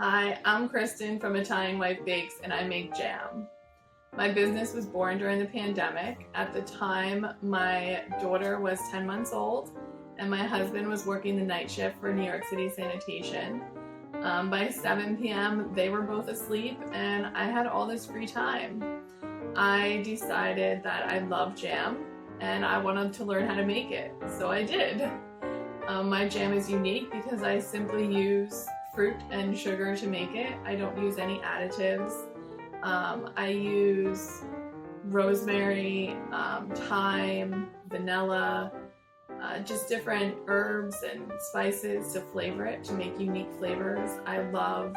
Hi, I'm Kristen from Italian Wife Bakes and I make jam. My business was born during the pandemic. At the time, my daughter was 10 months old and my husband was working the night shift for New York City Sanitation. By 7 p.m. they were both asleep and I had all this free time. I decided that I love jam and I wanted to learn how to make it, so I did. My jam is unique because I simply use fruit and sugar to make it. I don't use any additives. I use rosemary, thyme, vanilla, just different herbs and spices to flavor it, to make unique flavors. I love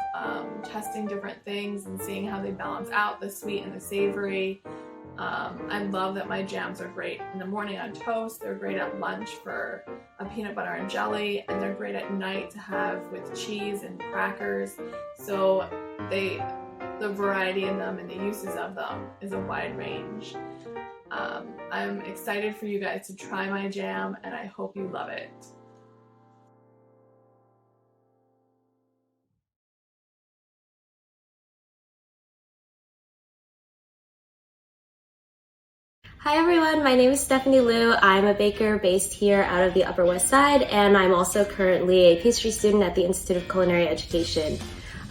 testing different things and seeing how they balance out the sweet and the savory. I love that my jams are great in the morning on toast, they're great at lunch for a peanut butter and jelly, and they're great at night to have with cheese and crackers. So the variety in them and the uses of them is a wide range. I'm excited for you guys to try my jam and I hope you love it. Hi everyone, my name is Stephanie Liu. I'm a baker based here out of the Upper West Side, and I'm also currently a pastry student at the Institute of Culinary Education.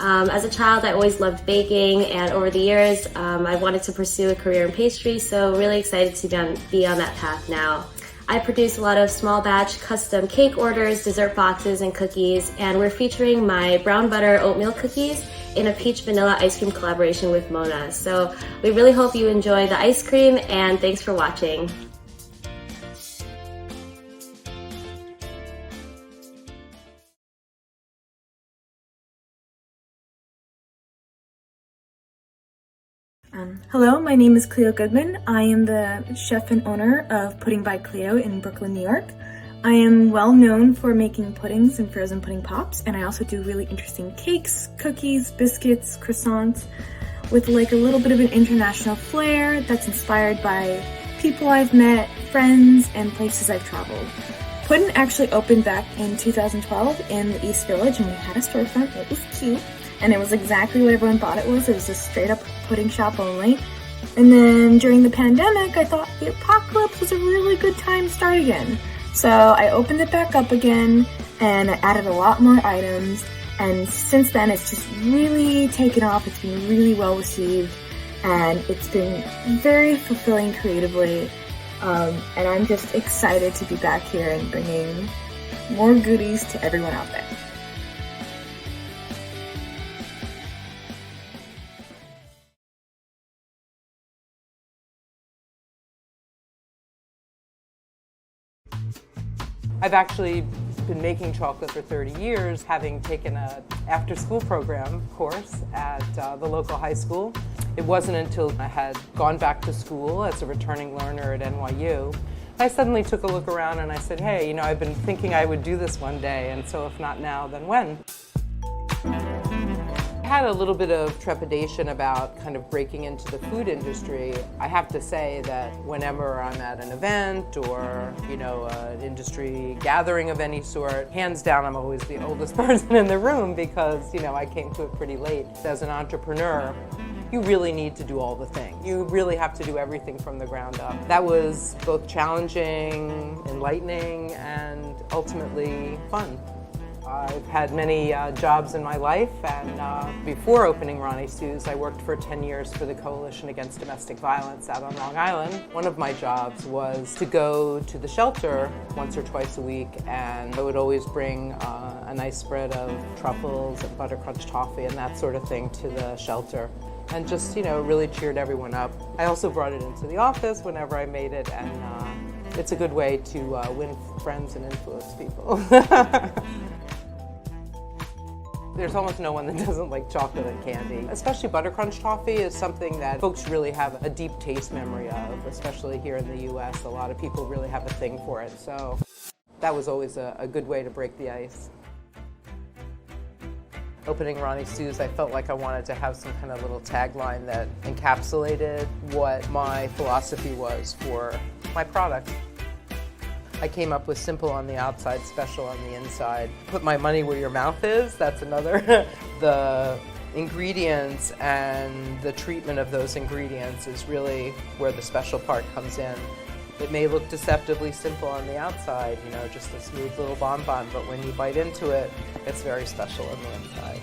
As a child, I always loved baking, and over the years, I wanted to pursue a career in pastry, so really excited to be on that path now. I produce a lot of small batch custom cake orders, dessert boxes, and cookies, and we're featuring my brown butter oatmeal cookies in a peach vanilla ice cream collaboration with Mona. So we really hope you enjoy the ice cream, and thanks for watching. Hello, my name is Cleo Goodman. I am the chef and owner of Pudding by Cleo in Brooklyn, New York. I am well known for making puddings and frozen pudding pops, and I also do really interesting cakes, cookies, biscuits, croissants, with like a little bit of an international flair that's inspired by people I've met, friends, and places I've traveled. Puddin' actually opened back in 2012 in the East Village, and we had a storefront. It was cute, and it was exactly what everyone thought it was. It was a straight up pudding shop only. And then during the pandemic, I thought the apocalypse was a really good time to start again. So I opened it back up again and I added a lot more items, and since then it's just really taken off. It's been really well received and it's been very fulfilling creatively, and I'm just excited to be back here and bringing more goodies to everyone out there. I've actually been making chocolate for 30 years, having taken an after-school program course at the local high school. It wasn't until I had gone back to school as a returning learner at NYU, I suddenly took a look around and I said, hey, you know, I've been thinking I would do this one day, and so if not now, then when? I had a little bit of trepidation about kind of breaking into the food industry. I have to say that whenever I'm at an event or, you know, an industry gathering of any sort, hands down I'm always the oldest person in the room because, you know, I came to it pretty late. As an entrepreneur, you really need to do all the things. You really have to do everything from the ground up. That was both challenging, enlightening, and ultimately fun. I've had many jobs in my life, and before opening Ronnie Sues, I worked for 10 years for the Coalition Against Domestic Violence out on Long Island. One of my jobs was to go to the shelter once or twice a week, and I would always bring a nice spread of truffles and butter crunch toffee and that sort of thing to the shelter. And just, you know, really cheered everyone up. I also brought it into the office whenever I made it, and it's a good way to win friends and influence people. There's almost no one that doesn't like chocolate and candy. Especially butter crunch toffee is something that folks really have a deep taste memory of, especially here in the US. A lot of people really have a thing for it, so that was always a good way to break the ice. Opening Ronnie Sues, I felt like I wanted to have some kind of little tagline that encapsulated what my philosophy was for my product. I came up with simple on the outside, special on the inside. Put my money where your mouth is, that's another. The ingredients and the treatment of those ingredients is really where the special part comes in. It may look deceptively simple on the outside, you know, just a smooth little bonbon, but when you bite into it, it's very special on the inside.